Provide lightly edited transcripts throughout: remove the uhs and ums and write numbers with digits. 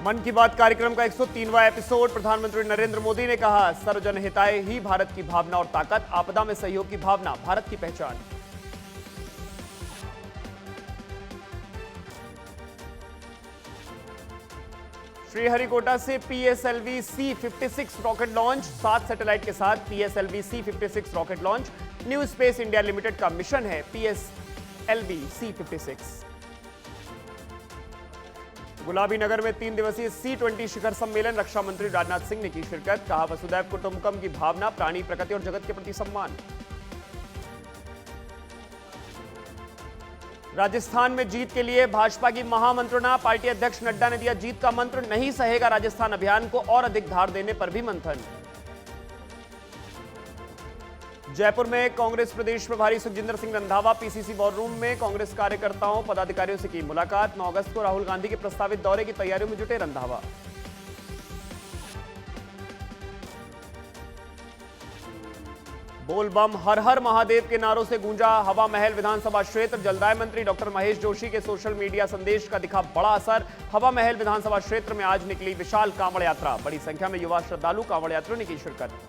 मन की बात कार्यक्रम का 103वां एपिसोड। प्रधानमंत्री नरेंद्र मोदी ने कहा, सर्वजन हिताय ही भारत की भावना और ताकत, आपदा में सहयोग की भावना भारत की पहचान। श्रीहरिकोटा से PSLV C-56 rocket launch. 7 satellite के साथ PSLV C-56 rocket launch. New space India limited का मिशन है पीएसएलवी C-56। गुलाबी नगर में 3 दिवसीय C-20 शिखर सम्मेलन। रक्षा मंत्री राजनाथ सिंह ने की शिरकत। कहा, वसुधैव कुटुंबकम की भावना, प्राणी, प्रकृति और जगत के प्रति सम्मान। राजस्थान में जीत के लिए भाजपा की महामंत्रणा। पार्टी अध्यक्ष नड्डा ने दिया जीत का मंत्र। नहीं सहेगा राजस्थान अभियान को और अधिक धार देने पर भी मंथन। जयपुर में कांग्रेस प्रदेश प्रभारी Sukhjinder Singh Randhawa PCC war room में कांग्रेस कार्यकर्ताओं पदाधिकारियों से की मुलाकात। 9 अगस्त को राहुल गांधी के प्रस्तावित दौरे की तैयारियों में जुटे रंधावा। बोल बम हर हर महादेव के नारों से गूंजा हवा महल विधानसभा क्षेत्र। जलदाय मंत्री डॉक्टर महेश जोशी के सोशल मीडिया संदेश का दिखा बड़ा असर। हवा महल विधानसभा क्षेत्र में आज निकली विशाल कांवड़ यात्रा। बड़ी संख्या में युवा श्रद्धालु कांवड़ यात्रियों ने की शिरकत।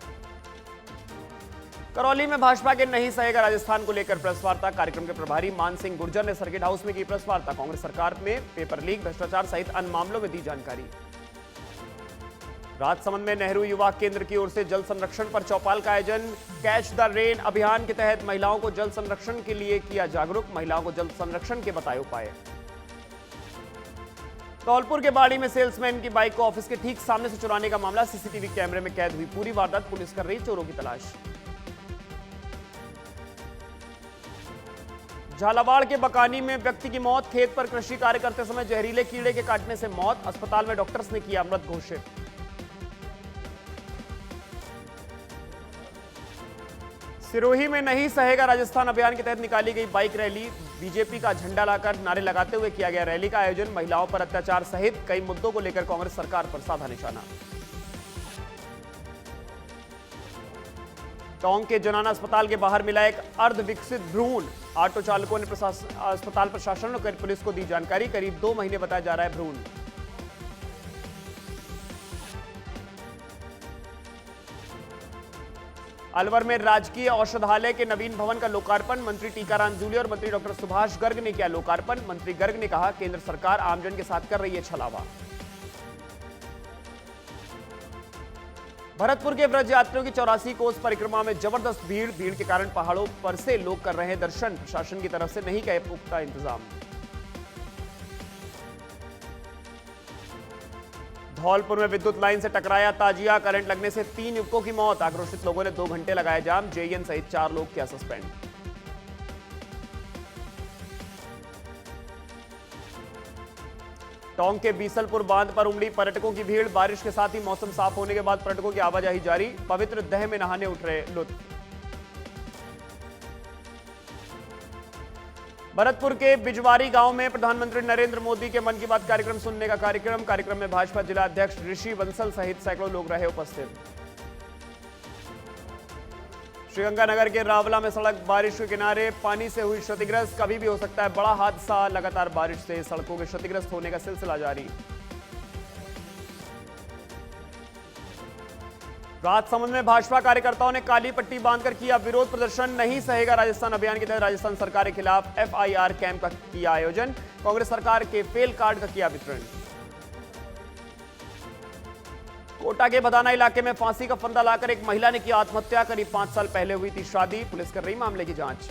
करौली में भाजपा के नहीं सहेगा राजस्थान को लेकर प्रेस वार्ता। कार्यक्रम के प्रभारी मान सिंह गुर्जर ने सर्किट हाउस में की प्रेस वार्ता। कांग्रेस सरकार में पेपर लीक, भ्रष्टाचार सहित अन्य मामलों में दी जानकारी। राजसमंद में नेहरू युवा केंद्र की ओर से जल संरक्षण पर चौपाल का आयोजन। कैच द रेन अभियान के तहत महिलाओं को जल संरक्षण के लिए किया जागरूक। महिलाओं को जल संरक्षण के बताए उपाय। धौलपुर के बाड़ी में सेल्समैन की बाइक को ऑफिस के ठीक सामने से चुराने का मामला। सीसीटीवी कैमरे में कैद हुई पूरी वारदात। पुलिस कर रही चोरों की तलाश। झालावाड़ के बकानी में व्यक्ति की मौत। खेत पर कृषि कार्य करते समय जहरीले कीड़े के काटने से मौत। अस्पताल में डॉक्टर्स ने किया मृत घोषित। सिरोही में नहीं सहेगा राजस्थान अभियान के तहत निकाली गई बाइक रैली। बीजेपी का झंडा लाकर नारे लगाते हुए किया गया रैली का आयोजन। महिलाओं पर अत्याचार सहित कई मुद्दों को लेकर कांग्रेस सरकार पर साधा निशाना। टोंक के जनाना अस्पताल के बाहर मिला एक अर्ध विकसित भ्रूण। ऑटो चालकों ने अस्पताल प्रशासन और पुलिस को दी जानकारी। करीब 2 महीने बताया जा रहा है भ्रूण। अलवर में राजकीय औषधालय के नवीन भवन का लोकार्पण। मंत्री टीकाराम जूली और मंत्री डॉक्टर सुभाष गर्ग ने किया लोकार्पण। मंत्री गर्ग ने कहा, केंद्र सरकार आमजन के साथ कर रही है छलावा। भरतपुर के व्रज यात्रियों की 84 कोस परिक्रमा में जबरदस्त भीड़ के कारण पहाड़ों पर से लोग कर रहे हैं दर्शन। प्रशासन की तरफ से नहीं किए पुख्ता इंतजाम। धौलपुर में विद्युत लाइन से टकराया ताजिया। करंट लगने से 3 युवकों की मौत। आक्रोशित लोगों ने 2 घंटे लगाए जाम। जेईएन सहित 4 लोग किया सस्पेंड। टोंक के बीसलपुर बांध पर उमड़ी पर्यटकों की भीड़। बारिश के साथ ही मौसम साफ होने के बाद पर्यटकों की आवाजाही जारी। पवित्र दह में नहाने उठ रहे लुत्फ। भरतपुर के बिजवारी गांव में प्रधानमंत्री नरेंद्र मोदी के मन की बात कार्यक्रम सुनने का कार्यक्रम में भाजपा जिला अध्यक्ष ऋषि बंसल सहित सैकड़ों लोग रहे उपस्थित। श्रीगंगानगर के रावला में सड़क बारिश के किनारे पानी से हुई क्षतिग्रस्त। कभी भी हो सकता है बड़ा हादसा। लगातार बारिश से सड़कों के क्षतिग्रस्त होने का सिलसिला जारी। राजसमंद में भाजपा कार्यकर्ताओं ने काली पट्टी बांधकर किया विरोध प्रदर्शन। नहीं सहेगा राजस्थान अभियान के तहत राजस्थान सरकार के खिलाफ FIR कैंप का किया आयोजन। कांग्रेस सरकार के फेल कार्ड का किया वितरण। कोटा के बदाना इलाके में फांसी का फंदा लाकर एक महिला ने की आत्महत्या। करीब 5 साल पहले हुई थी शादी। पुलिस कर रही मामले की जांच।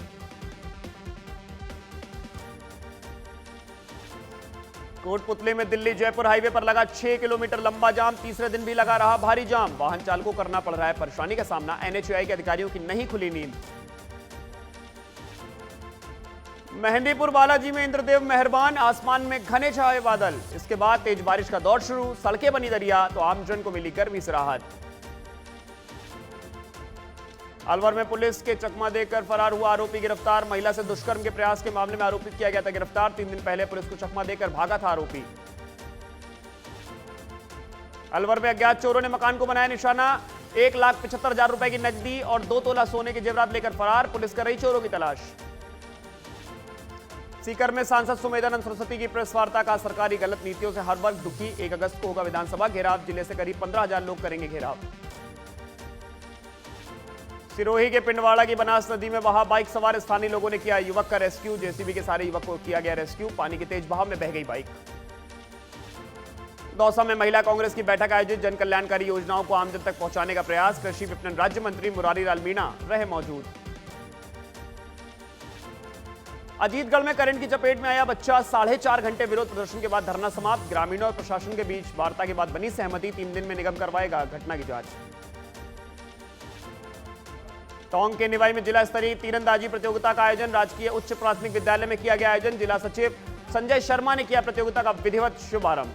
कोटपुतली में दिल्ली जयपुर हाईवे पर लगा 6 किलोमीटर लंबा जाम। तीसरे दिन भी लगा रहा भारी जाम। वाहन चालकों को करना पड़ रहा है परेशानी का सामना। NHAI के अधिकारियों की नहीं खुली नींद। मेहंदीपुर बालाजी में इंद्रदेव मेहरबान। आसमान में घने छाए बादल। इसके बाद तेज बारिश का दौर शुरू। सड़कें बनी दरिया तो आमजन को मिली गर्मी से राहत। अलवर में पुलिस के चकमा देकर फरार हुआ आरोपी गिरफ्तार। महिला से दुष्कर्म के प्रयास के मामले में आरोपित किया गया था गिरफ्तार। 3 दिन पहले पुलिस को चकमा देकर भागा था आरोपी। अलवर में अज्ञात चोरों ने मकान को बनाया निशाना। 1,75,000 रुपए की नकदी और 2 तोला सोने के जेवरात लेकर फरार। पुलिस कर रही चोरों की तलाश। सीकर में सांसद सुमेधानंद सरस्वती की प्रेस वार्ता का सरकारी गलत नीतियों से हर वर्ग दुखी। 1 अगस्त को होगा विधानसभा घेराव। जिले से करीब 15,000 लोग करेंगे घेराव। सिरोही के पिंडवाड़ा की बनास नदी में बहा बाइक सवार स्थानीय लोगों ने किया युवक का रेस्क्यू। जेसीबी के सारे युवक को किया गया रेस्क्यू। पानी के तेज बहाव में बह गई बाइक। दौसा में महिला कांग्रेस की बैठक आयोजित। जन कल्याणकारी योजनाओं को आमजन तक पहुंचाने का प्रयास। कृषि विपणन राज्य मंत्री मुरारी लाल मीणा रहे मौजूद। अजीतगढ़ में करंट की चपेट में आया बच्चा। 4.5 घंटे विरोध प्रदर्शन के बाद धरना समाप्त। ग्रामीणों और प्रशासन के बीच वार्ता के बाद बनी सहमति। 3 दिन में निगम करवाएगा घटना की जांच। टोंक के निवाई में जिला स्तरीय तीरंदाजी प्रतियोगिता का आयोजन। राजकीय उच्च प्राथमिक विद्यालय में किया गया आयोजन। जिला सचिव संजय शर्मा ने किया प्रतियोगिता का विधिवत शुभारंभ।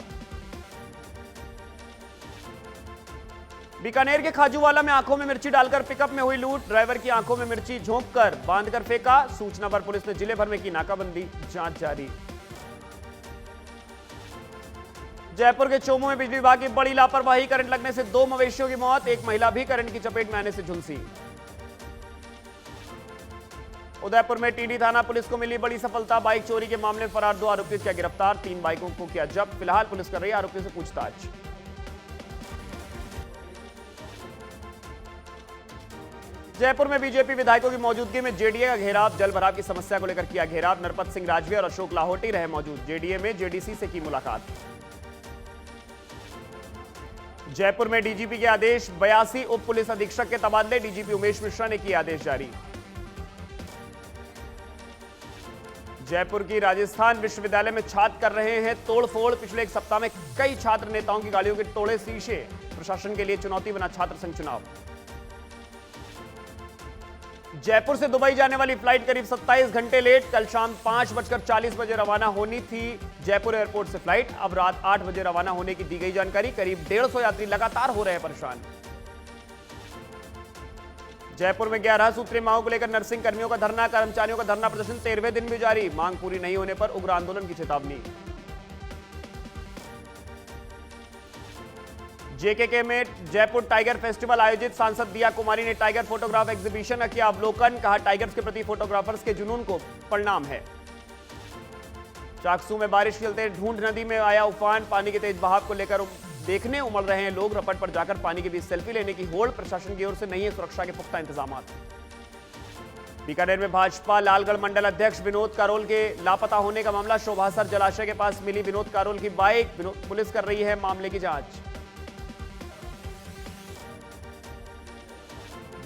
बीकानेर के खाजूवाला में आंखों में मिर्ची डालकर पिकअप में हुई लूट। ड्राइवर की आंखों में मिर्ची झोंककर बांधकर फेंका। सूचना पर पुलिस ने जिले भर में की नाकाबंदी। जांच जारी। जयपुर के चोमू में बिजली विभाग की बड़ी लापरवाही। करंट लगने से 2 मवेशियों की मौत। एक महिला भी करंट की चपेट में आने से झुलसी। उदयपुर में टीडी थाना पुलिस को मिली बड़ी सफलता। बाइक चोरी के मामले में फरार 2 आरोपियों किया गिरफ्तार। 3 बाइकों को किया जब्त। फिलहाल पुलिस कर रही है आरोपियों से पूछताछ। जयपुर में बीजेपी विधायकों की मौजूदगी में जेडीए का घेराव। जल भराव की समस्या को लेकर किया घेराव। नरपत सिंह राजवी और अशोक लाहौटी रहे मौजूद। जेडीए में जेडीसी से की मुलाकात। जयपुर में डीजीपी के आदेश। 82 उप पुलिस अधीक्षक के तबादले। डीजीपी उमेश मिश्रा ने किए आदेश जारी। जयपुर की राजस्थान विश्वविद्यालय में छात्र कर रहे हैं तोड़फोड़। पिछले 1 सप्ताह में कई छात्र नेताओं की गाड़ियों के तोड़े शीशे। प्रशासन के लिए चुनौती बना छात्र संघ चुनाव। जयपुर से दुबई जाने वाली फ्लाइट करीब 27 घंटे लेट। कल शाम 5:40 बजे रवाना होनी थी जयपुर एयरपोर्ट से फ्लाइट। अब रात 8 बजे रवाना होने की दी गई जानकारी। करीब 150 यात्री लगातार हो रहे हैं परेशान। जयपुर में 11 सूत्रीय मांगों को लेकर नर्सिंग कर्मियों का धरना। कर्मचारियों का धरना प्रदर्शन 13वें दिन भी जारी। मांग पूरी नहीं होने पर उग्र आंदोलन की चेतावनी। जेकेके में जयपुर टाइगर फेस्टिवल आयोजित। सांसद दिया कुमारी ने टाइगर फोटोग्राफ एग्जीबिशन का किया अवलोकन। कहा टाइगर्स के प्रति फोटोग्राफर्स के जुनून को परिणाम है। चाकसू में बारिश के चलते ढूंढ नदी में आया उफान। पानी के तेज बहाव को लेकर देखने उमड़ रहे हैं लोग। रपट पर जाकर पानी के बीच सेल्फी लेने की होड़। प्रशासन की ओर से नहीं है सुरक्षा के पुख्ता इंतजाम। बीकानेर में भाजपा लालगढ़ मंडल अध्यक्ष विनोद कारोल के लापता होने का मामला। शोभासर जलाशय के पास मिली विनोद कारोल की बाइक। पुलिस कर रही है मामले की जांच।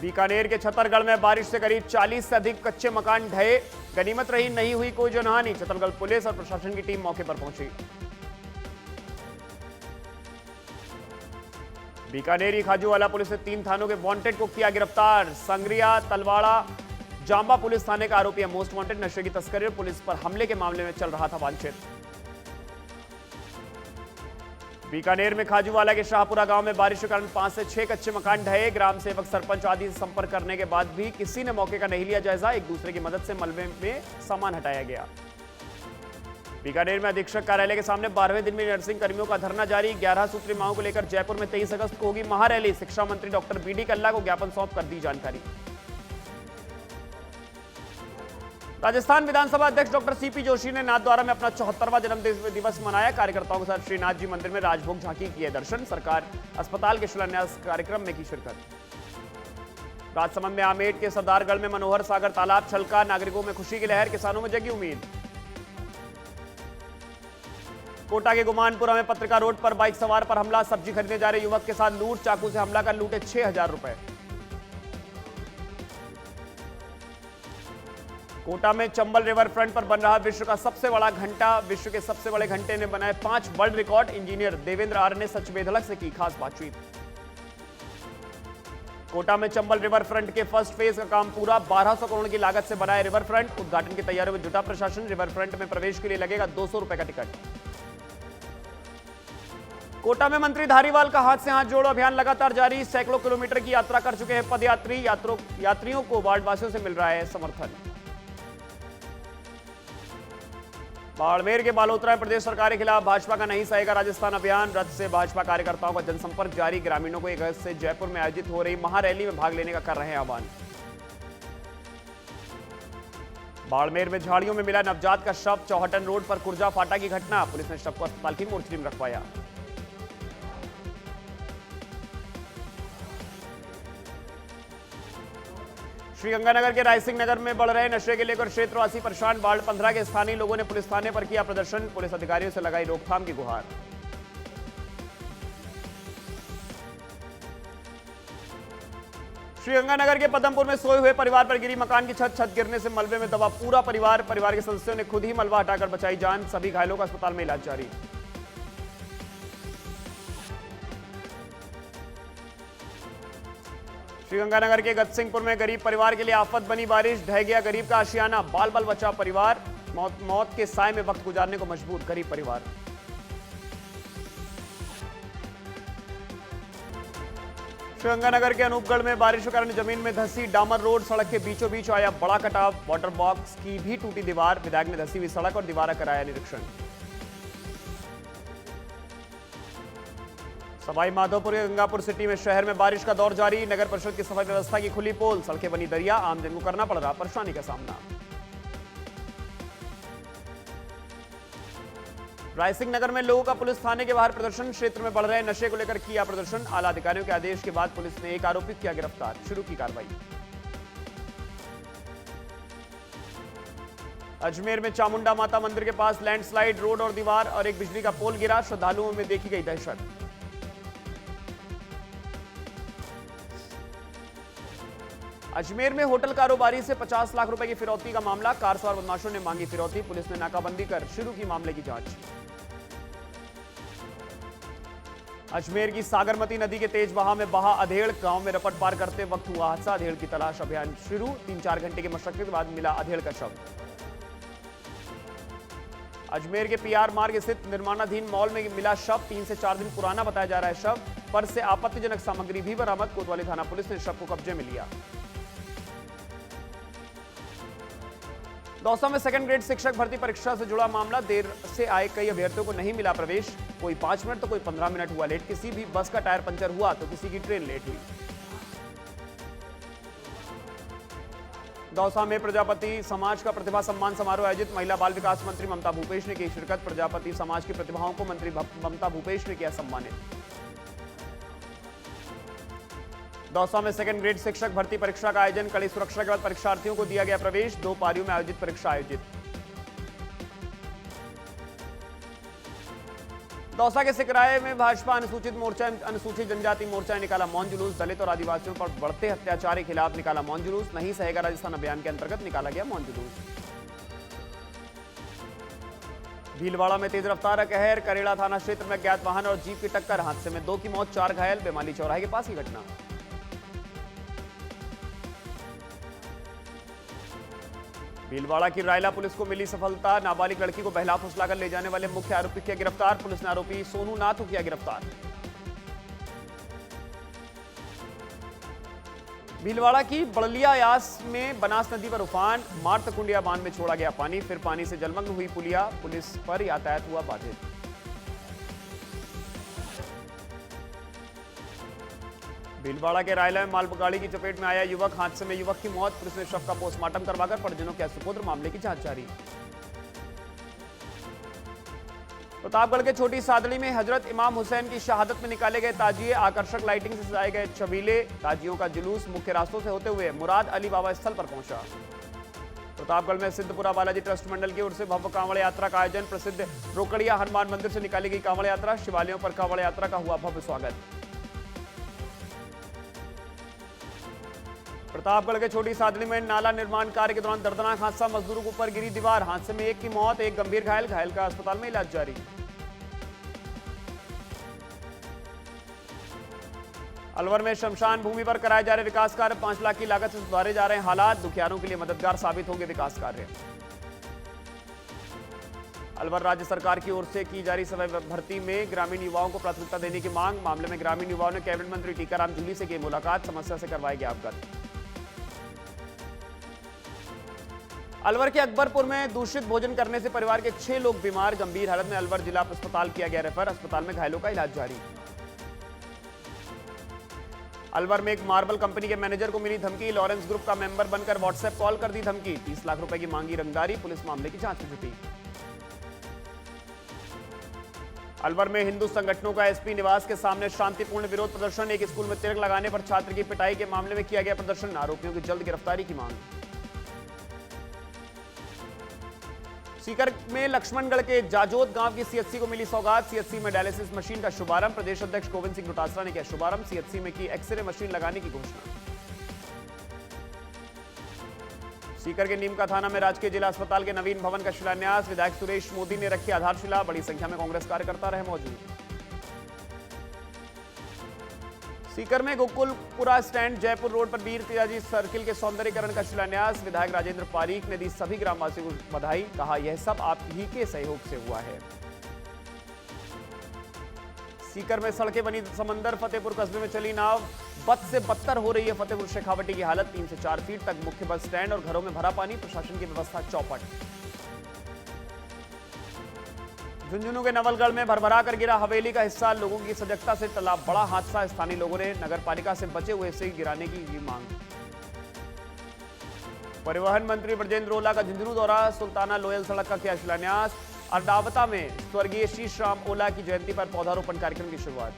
बीकानेर के छतरगढ़ में बारिश से करीब 40 से अधिक कच्चे मकान ढहे। गनीमत रही नहीं हुई कोई जनहानि। छतरगढ़ पुलिस और प्रशासन की टीम मौके पर पहुंची। बीकानेरी खाजूवाला पुलिस ने 3 थानों के वांटेड को किया गिरफ्तार। संग्रिया तलवाड़ा जांबा पुलिस थाने का आरोपी है मोस्ट वांटेड। नशे की तस्करी और पुलिस पर हमले के मामले में चल रहा था वांछित। बीकानेर में खाजूवाला के शाहपुरा गांव में बारिश के कारण 5 से 6 कच्चे मकान ढहे। ग्राम सेवक सरपंच आदि से संपर्क करने के बाद भी किसी ने मौके का नहीं लिया जायजा। एक दूसरे की मदद से मलबे में सामान हटाया गया। बीकानेर में अधीक्षक कार्यालय के सामने 12वें दिन में नर्सिंग कर्मियों का धरना जारी। 11 सूत्रीय मांगों को लेकर जयपुर में 23 अगस्त को होगी महारैली। शिक्षा मंत्री डॉक्टर बीडी कल्ला को ज्ञापन सौंप कर दी जानकारी। राजस्थान विधानसभा अध्यक्ष डॉक्टर सीपी जोशी ने नाथद्वारा में अपना 74वां जन्मदिन दिवस मनाया। कार्यकर्ताओं के साथ श्रीनाथ जी मंदिर में राजभोग झांकी किए दर्शन। सरकार अस्पताल के शिलान्यास कार्यक्रम में की शिरकत। राजसमंद में आमेट के सरदारगढ़ में मनोहर सागर तालाब छलका। नागरिकों में खुशी की लहर। किसानों में जगी उम्मीद। कोटा के गुमानपुरा में पत्रिका रोड पर बाइक सवार पर हमला। सब्जी खरीदने जा रहे युवक के साथ लूट। चाकू से हमला कर लूटे 6000 रुपए। कोटा में चंबल रिवर फ्रंट पर बन रहा विश्व का सबसे बड़ा घंटा। विश्व के सबसे बड़े घंटे ने बनाए 5 वर्ल्ड रिकॉर्ड। इंजीनियर देवेंद्र आर्य ने सच बेधड़क से की खास बातचीत। कोटा में चंबल रिवर फ्रंट के फर्स्ट फेज का काम पूरा। 1200 करोड़ की लागत से बनाए रिवर फ्रंट। उद्घाटन की तैयारियों में जुटा प्रशासन। रिवर फ्रंट में प्रवेश के लिए लगेगा 200 रुपए का टिकट। कोटा में मंत्री धारीवाल का हाथ से हाथ जोड़ो अभियान लगातार जारी। सैकड़ों किलोमीटर की यात्रा कर चुके हैं पदयात्री। यात्रियों को वार्डवासियों से मिल रहा है समर्थन। बाड़मेर के बालोतरा में प्रदेश सरकार के खिलाफ भाजपा का नहीं सहेगा राजस्थान अभियान। रथ से भाजपा कार्यकर्ताओं का जनसंपर्क जारी। ग्रामीणों को 1 अगस्त से जयपुर में आयोजित हो रही महारैली में भाग लेने का कर रहे हैं आह्वान। बाड़मेर में झाड़ियों में मिला नवजात का शव, चौहटन रोड पर कुर्जा फाटा की घटना। पुलिस ने शव को अस्पताल की मोर्चरी में रखवाया। श्रीगंगानगर के रायसिंह नगर में बढ़ रहे नशे के लेकर क्षेत्रवासी परेशान। वार्ड 15 के स्थानीय लोगों ने पुलिस थाने पर किया प्रदर्शन। पुलिस अधिकारियों से लगाई रोकथाम की गुहार। श्रीगंगानगर के पदमपुर में सोए हुए परिवार पर गिरी मकान की छत गिरने से मलबे में दबा पूरा परिवार के सदस्यों ने खुद ही मलबा हटाकर बचाई जान। सभी घायलों का अस्पताल में इलाज जारी। श्रीगंगानगर के गतसिंहपुर में गरीब परिवार के लिए आफत बनी बारिश। ढह गया गरीब का आशियाना, बाल बाल बचा परिवार। मौत के साए में वक्त गुजारने को मजबूर गरीब परिवार। श्रीगंगानगर के अनूपगढ़ में बारिश के कारण जमीन में धंसी डामर रोड। सड़क के बीचों बीच आया बड़ा कटाव। वाटर बॉक्स की भी टूटी दीवार। विधायक ने धंसी हुई सड़क और दीवार का कराया निरीक्षण। सवाई माधोपुर के गंगापुर सिटी में शहर में बारिश का दौर जारी। नगर परिषद की सफाई व्यवस्था की खुली पोल। सड़कें बनी दरिया। आमजन को करना पड़ रहा परेशानी का सामना। रायसिंह नगर में लोगों का पुलिस थाने के बाहर प्रदर्शन। क्षेत्र में बढ़ रहे नशे को लेकर किया प्रदर्शन। आला अधिकारियों के आदेश के बाद पुलिस ने एक आरोपी किया गिरफ्तार। शुरू की कार्रवाई। अजमेर में चामुंडा माता मंदिर के पास लैंडस्लाइड, रोड और दीवार और एक बिजली का पोल गिरा। श्रद्धालुओं में देखी गई दहशत। अजमेर में होटल कारोबारी से 50 लाख रुपए की फिरौती का मामला। कार सवार बदमाशों ने मांगी फिरौती। पुलिस ने नाकाबंदी कर शुरू की मामले की जांच। अजमेर की सागरमती नदी के तेज बहाव में बहा अधेड़। गांव में रपट पार करते वक्त हुआ हादसा। अधेड़ की तलाश अभियान शुरू। 3-4 घंटे की मशक्कत के बाद मिला अधेड़ का शव। अजमेर के पीआर मार्ग स्थित निर्माणाधीन मॉल में मिला शव। 3 से 4 दिन पुराना बताया जा रहा है शव। पर से आपत्तिजनक सामग्री भी बरामद। कोतवाली थाना पुलिस ने शव को कब्जे में लिया। दौसा में सेकंड ग्रेड शिक्षक भर्ती परीक्षा से जुड़ा मामला। देर से आए कई अभ्यर्थियों को नहीं मिला प्रवेश। कोई 5 मिनट तो कोई 15 मिनट हुआ लेट। किसी भी बस का टायर पंचर हुआ तो किसी की ट्रेन लेट हुई। दौसा में प्रजापति समाज का प्रतिभा सम्मान समारोह आयोजित। महिला बाल विकास मंत्री ममता भूपेश ने की शिरकत। प्रजापति समाज की प्रतिभाओं को मंत्री ममता भूपेश ने किया सम्मानित। दौसा में सेकंड ग्रेड शिक्षक भर्ती परीक्षा का आयोजन। कड़ी सुरक्षा के बाद परीक्षार्थियों को दिया गया प्रवेश। 2 पारियों में आयोजित परीक्षा आयोजित। दौसा के सिकराय में भाजपा अनुसूचित जनजाति मोर्चा ने निकाला मौन जुलूस। दलित और आदिवासियों पर बढ़ते अत्याचार के खिलाफ निकाला मौन जुलूस। नहीं सहेगा राजस्थान अभियान के अंतर्गत निकाला गया मौन जुलूस। भीलवाड़ा में तेज रफ्तार का कहर। करेड़ा थाना क्षेत्र में अज्ञात वाहन और जीप की टक्कर। हादसे में 2 की मौत, 4 घायल। बेमाली चौराहे के पास की घटना। भीलवाड़ा की रायला पुलिस को मिली सफलता। नाबालिग लड़की को बहला फुसलाकर ले जाने वाले मुख्य आरोपी किया गिरफ्तार। पुलिस ने आरोपी सोनू नाथ को किया गिरफ्तार। भीलवाड़ा की बड़लिया यास में बनास नदी पर उफान। मार्तकुंडिया बांध में छोड़ा गया पानी। फिर पानी से जलमग्न हुई पुलिया। पुलिस पर यातायात हुआ बाधित। भीलवाड़ा के रायला में मालगाड़ी की चपेट में आया युवक। हादसे में युवक की मौत। पुलिस ने शव का पोस्टमार्टम करवाकर परिजनों के सुपुत्र मामले की जांच जारी। प्रतापगढ़ के छोटी सादड़ी में हजरत इमाम हुसैन की शहादत में निकाले गए ताजिए। आकर्षक लाइटिंग से सजाए गए छबीले। ताजियों का जुलूस मुख्य रास्तों से होते हुए मुराद अली बाबा स्थल पर पहुंचा। प्रतापगढ़ में सिद्धपुरा बालाजी ट्रस्ट मंडल की ओर से भव्य कांवड़ यात्रा का आयोजन। प्रसिद्ध रोकड़िया हनुमान मंदिर से निकाली गई कांवड़ यात्रा। शिवालयों पर कांवड़ यात्रा का हुआ भव्य स्वागत। प्रतापगढ़ के छोटी सादड़ी में नाला निर्माण कार्य के दौरान दर्दनाक हादसा। मजदूरों के ऊपर गिरी दीवार। हादसे में 1 की मौत, 1 गंभीर घायल। घायल का अस्पताल में इलाज जारी। अलवर में शमशान भूमि पर कराए जा रहे विकास कार्य। 5 लाख की लागत से सुधारे जा रहे हैं हालात। दुखियारों के लिए मददगार साबित होंगे विकास कार्य। अलवर राज्य सरकार की ओर से की जा रही सवै भर्ती में ग्रामीण युवाओं को प्राथमिकता देने की मांग। मामले में ग्रामीण युवाओं ने कैबिनेट मंत्री टीकाराम जूली से की मुलाकात। समस्या से करवाए गए अवगत। अलवर के अकबरपुर में दूषित भोजन करने से परिवार के 6 लोग बीमार। गंभीर हालत में अलवर जिला अस्पताल किया गया रेफर। अस्पताल में घायलों का इलाज जारी। अलवर में एक मार्बल कंपनी के मैनेजर को मिली धमकी। लॉरेंस ग्रुप का मेंबर बनकर व्हाट्सएप कॉल कर दी धमकी। 30 लाख रुपए की मांगी रंगदारी। पुलिस मामले की जांच में जुटी। अलवर में हिंदू संगठनों का एसपी निवास के सामने शांतिपूर्ण विरोध प्रदर्शन। एक स्कूल में तिलक लगाने पर छात्र की पिटाई के मामले में किया गया प्रदर्शन। आरोपियों की जल्द गिरफ्तारी की मांग। सीकर में लक्ष्मणगढ़ के जाजोद गांव की सीएचसी को मिली सौगात। सीएचसी में डायलिसिस मशीन का शुभारंभ। प्रदेश अध्यक्ष गोविंद सिंह डोटासरा ने किया शुभारंभ। सीएचसी में की एक्सरे मशीन लगाने की घोषणा। सीकर के नीमका थाना में राजकीय जिला अस्पताल के नवीन भवन का शिलान्यास। विधायक सुरेश मोदी ने रखी आधारशिला। बड़ी संख्या में कांग्रेस कार्यकर्ता रहे मौजूद। सीकर में गोकुलपुरा स्टैंड जयपुर रोड पर वीर पिताजी सर्किल के सौंदर्यीकरण का शिलान्यास। विधायक राजेंद्र पारीक ने दी सभी ग्रामवासियों को बधाई। कहा यह सब आप ही के सहयोग से हुआ है। सीकर में सड़कें बनी समंदर। फतेहपुर कस्बे में चली नाव। बद से बदतर हो रही है फतेहपुर शेखावटी की हालत। 3 से 4 फीट तक मुख्य बस स्टैंड और घरों में भरा पानी। प्रशासन की व्यवस्था चौपट। झुंझुनू के नवलगढ़ में भरभरा कर गिरा हवेली का हिस्सा। लोगों की सजगता से टला बड़ा हादसा। स्थानीय लोगों ने नगर पालिका से बचे हुए से गिराने की मांग। परिवहन मंत्री ब्रजेंद्र ओला का झुंझुनू दौरा। सुल्ताना लोयल सड़क का किया शिलान्यास। अरडावता में स्वर्गीय शीश राम ओला की जयंती पर पौधारोपण कार्यक्रम की शुरुआत।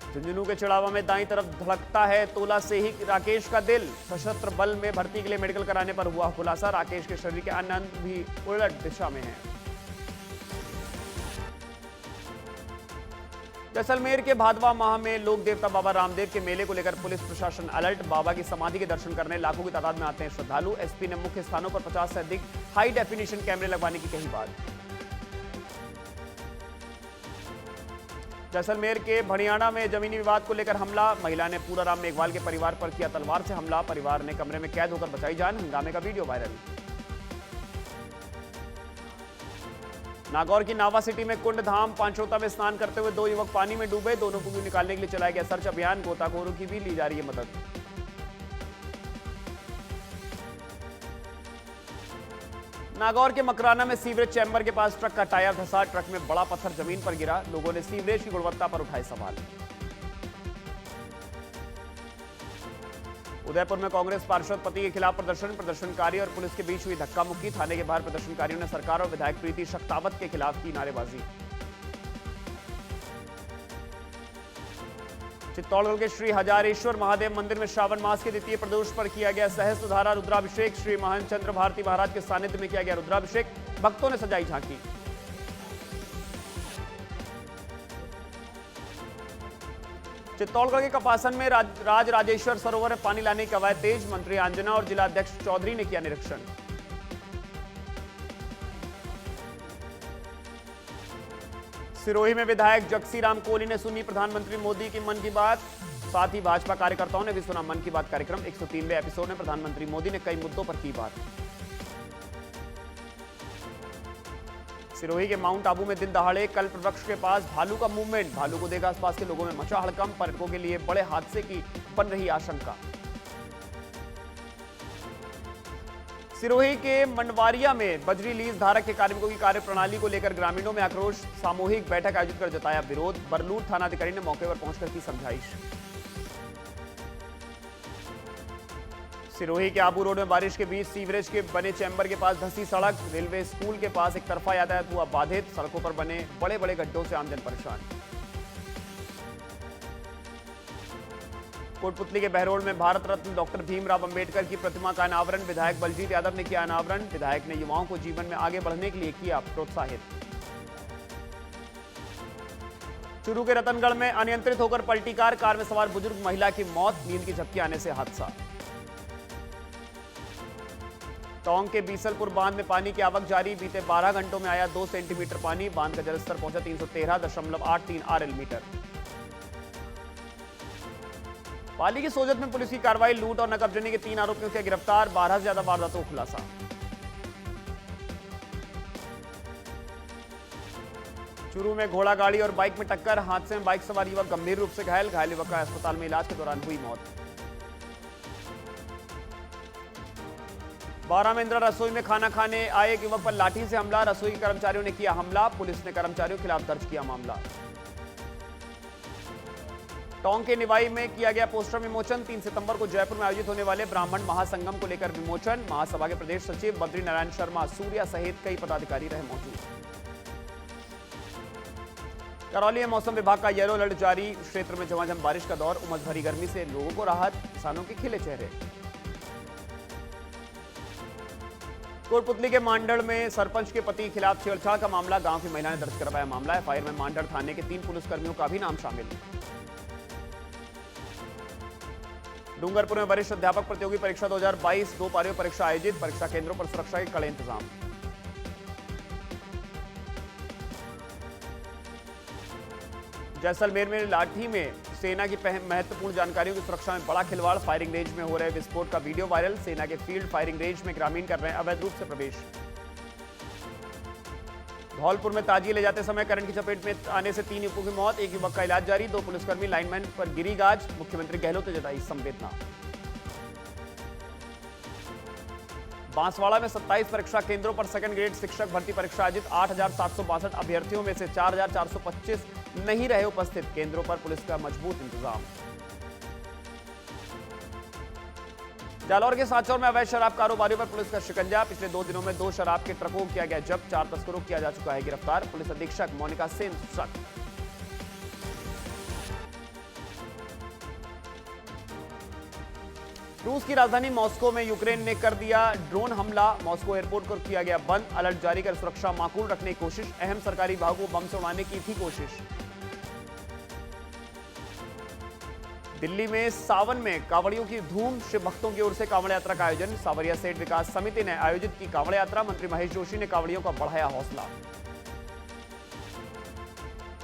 झुंझुनू के चिड़ावा में दाईं तरफ धड़कता है तोला से ही राकेश का दिल। सशस्त्र बल में भर्ती के लिए मेडिकल कराने पर हुआ खुलासा। राकेश के शरीर के अन्य अंग भी उलट दिशा में हैं। जैसलमेर के भादवा माह में लोक देवता बाबा रामदेव के मेले को लेकर पुलिस प्रशासन अलर्ट। बाबा की समाधि के दर्शन करने लाखों की तादाद में आते हैं श्रद्धालु। एसपी ने मुख्य स्थानों पर 50 से अधिक हाई डेफिनेशन कैमरे लगवाने की कही बात। जैसलमेर के भड़ियाना में जमीनी विवाद को लेकर हमला। महिला ने पूराराम मेघवाल के परिवार पर किया तलवार से हमला। परिवार ने कमरे में कैद होकर बचाई जान। हंगामे का वीडियो वायरल। नागौर की नावा सिटी में कुंड धाम पांचोता में स्नान करते हुए 2 युवक पानी में डूबे। दोनों को निकालने के लिए चलाया गया सर्च अभियान। गोताखोरों की भी ली जा रही है मदद। नागौर के मकराना में सीवरेज चैम्बर के पास ट्रक का टायर धंसा। ट्रक में बड़ा पत्थर जमीन पर गिरा। लोगों ने सीवरेज की गुणवत्ता पर उठाए सवाल। उदयपुर में कांग्रेस पार्षद पति के खिलाफ प्रदर्शन। प्रदर्शनकारी और पुलिस के बीच हुई धक्का मुक्की। थाने के बाहर प्रदर्शनकारियों ने सरकार और विधायक प्रीति शक्तावत के खिलाफ की नारेबाजी। चित्तौड़गढ़ के श्री हजारेश्वर महादेव मंदिर में श्रावण मास के द्वितीय प्रदोष पर किया गया सहस्त्रधारा रुद्राभिषेक। श्री महंत चंद्र भारती महाराज के सानिध्य में किया गया रुद्राभिषेक। भक्तों ने सजाई झांकी। चित्तौड़गढ़ के कपासन में राजेश्वर सरोवर में पानी लाने की कवायद तेज। मंत्री अंजना और जिला अध्यक्ष चौधरी ने किया निरीक्षण। सिरोही में विधायक जगसीराम कोहली ने सुनी प्रधानमंत्री मोदी की मन की बात। साथ ही भाजपा कार्यकर्ताओं ने भी सुना मन की बात कार्यक्रम। 103वें एपिसोड में प्रधानमंत्री मोदी ने कई मुद्दों पर की बात। सिरोही के माउंट आबू में दिन दहाड़े कल्प वृक्ष के पास भालू का मूवमेंट। भालू को देखा आसपास के लोगों में मचा हड़कंप। पर्यटकों के लिए बड़े हादसे की बन रही आशंका। सिरोही के मंडवारिया में बजरी लीज धारक के कार्मिकों की कार्यप्रणाली को लेकर ग्रामीणों में आक्रोश। सामूहिक बैठक आयोजित कर जताया विरोध। बरलूर थानाधिकारी ने मौके पर पहुंचकर की समझाइश। सिरोही के आबू रोड में बारिश के बीच सीवरेज के बने चैम्बर के पास धंसी सड़क। रेलवे स्कूल के पास एक तरफा यातायात हुआ बाधित। सड़कों पर बने बड़े बड़े गड्ढों से आमजन परेशान। कोटपुतली के बहरोड में भारत रत्न डॉक्टर भीमराव अंबेडकर की प्रतिमा का अनावरण। विधायक बलजीत यादव ने किया अनावरण। विधायक ने युवाओं को जीवन में आगे बढ़ने के लिए किया प्रोत्साहित। चूरू के रतनगढ़ में अनियंत्रित होकर पलटी कार में सवार बुजुर्ग महिला की मौत। नींद की झपकी आने से हादसा। टोंक के बीसलपुर बांध में पानी की आवक जारी। बीते 12 घंटों में आया 2 सेंटीमीटर पानी। बांध का जलस्तर पहुंचा 313.83 RL मीटर। पाली की सोजत में पुलिस की कार्रवाई। लूट और नकबजनी के 3 आरोपियों से गिरफ्तार। 12 से ज्यादा वारदातों का खुलासा। चूरू में घोड़ा गाड़ी और बाइक में टक्कर। हादसे में बाइक सवार युवक गंभीर रूप से घायल। घायल युवक का अस्पताल में इलाज के दौरान हुई मौत। बारां में इंदिरा रसोई में खाना खाने आए एक युवक पर लाठी से हमला। रसोई के कर्मचारियों ने किया हमला। पुलिस ने कर्मचारियों के खिलाफ दर्ज किया मामला। टोंक के निवाई में किया गया पोस्टर विमोचन। 3 सितंबर को जयपुर में आयोजित होने वाले ब्राह्मण महासंगम को लेकर विमोचन। महासभा के प्रदेश सचिव बद्री नारायण शर्मा सूर्या सहित कई पदाधिकारी रहे मौजूद। करौली में मौसम विभाग का येलो अलर्ट जारी। क्षेत्र में झमाझम बारिश का दौर। उमस भरी गर्मी से लोगों को राहत, किसानों के खिले चेहरे। कोटपुतली के मांडड़ में सरपंच के पति के खिलाफ छेड़छाड़ का मामला। गांव की महिला ने दर्ज करवाया मामला। एफआईआर में मांडड़ थाने के 3 पुलिसकर्मियों का भी नाम शामिल। डूंगरपुर में वरिष्ठ अध्यापक प्रतियोगी परीक्षा 2022 2 पारियों परीक्षा आयोजित। परीक्षा केंद्रों पर सुरक्षा के कड़े इंतजाम। जैसलमेर में लाठी में सेना की महत्वपूर्ण जानकारियों की सुरक्षा में बड़ा खिलवाड़। फायरिंग रेंज में हो रहे विस्फोट का वीडियो वायरल। सेना के फील्ड फायरिंग रेंज में ग्रामीण कर रहे हैं अवैध रूप से प्रवेश। धौलपुर में ताजिए ले जाते समय करंट की चपेट में आने से 3 युवकों की मौत। एक युवक का इलाज जारी। 2 पुलिसकर्मी लाइनमैन पर गिरी गाज। मुख्यमंत्री गहलोत ने जताई संवेदना। बांसवाड़ा में 27 परीक्षा केंद्रों पर सेकंड ग्रेड शिक्षक भर्ती परीक्षा आयोजित। 8,762 अभ्यर्थियों में से 4,425 नहीं रहे उपस्थित। केंद्रों पर पुलिस का मजबूत इंतजाम। जालौर के सांचौर में अवैध शराब कारोबारियों पर पुलिस का शिकंजा। पिछले 2 दिनों में 2 शराब के ट्रकों को किया गया जब्त। 4 तस्करों को किया जा चुका है गिरफ्तार। पुलिस अधीक्षक मोनिका सेन सख्त। रूस की राजधानी मॉस्को में यूक्रेन ने कर दिया ड्रोन हमला। मॉस्को एयरपोर्ट को किया गया बंद। अलर्ट जारी कर सुरक्षा माकूल रखने की कोशिश। अहम सरकारी विभागों को बम से उड़ाने की थी कोशिश। दिल्ली में सावन में कांवड़ियों की धूम। शिव भक्तों की ओर से कांवड़ यात्रा का आयोजन। सावरिया सेठ विकास समिति ने आयोजित की कांवड़ यात्रा। मंत्री महेश जोशी ने कांवड़ियों का बढ़ाया हौसला।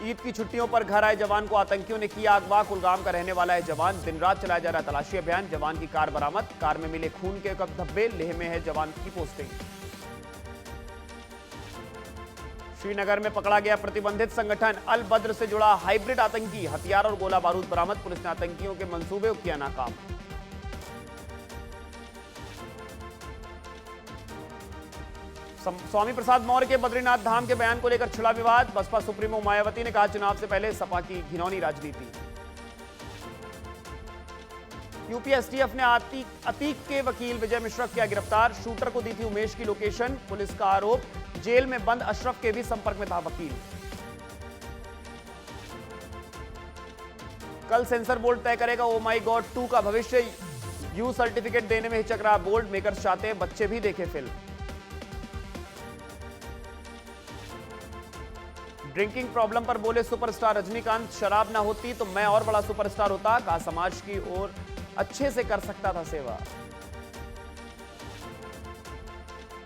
ईद की छुट्टियों पर घर आए जवान को आतंकियों ने किया अगवा। कुलगाम का रहने वाला है जवान। दिन रात चलाया जा रहा तलाशी अभियान। जवान की कार बरामद। कार में मिले खून के कप धब्बे। लेह में है जवान की पोस्टिंग। श्रीनगर में पकड़ा गया प्रतिबंधित संगठन अल बद्र से जुड़ा हाइब्रिड आतंकी। हथियार और गोला बारूद बरामद। पुलिस ने आतंकियों के मंसूबे को किया नाकाम। स्वामी प्रसाद मौर्य के बद्रीनाथ धाम के बयान को लेकर छिड़ा विवाद। बसपा सुप्रीमो मायावती ने कहा चुनाव से पहले सपा की घिनौनी राजनीति। यूपी एसटीएफ ने अतीक के वकील विजय मिश्रा किया गिरफ्तार। शूटर को दी थी उमेश की लोकेशन। पुलिस का आरोप जेल में बंद अशरफ के भी संपर्क में था वकील। कल सेंसर बोर्ड तय करेगा ओ माई गॉड 2 का भविष्य। यू सर्टिफिकेट देने में हिचक रहा बोर्ड। मेकर्स चाहते हैं बच्चे भी देखे फिल्म। ड्रिंकिंग प्रॉब्लम पर बोले सुपरस्टार रजनीकांत, शराब ना होती तो मैं और बड़ा सुपरस्टार होता। कहा समाज की ओर अच्छे से कर सकता था सेवा।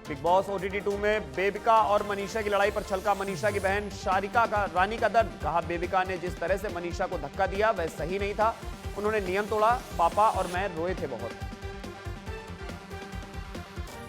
बिग बॉस ओटीटी 2 में बेबिका और मनीषा की लड़ाई पर छलका मनीषा की बहन शारिका का रानी का दर्द। कहा बेबिका ने जिस तरह से मनीषा को धक्का दिया वह सही नहीं था। उन्होंने नियम तोड़ा। पापा और मैं रोए थे बहुत।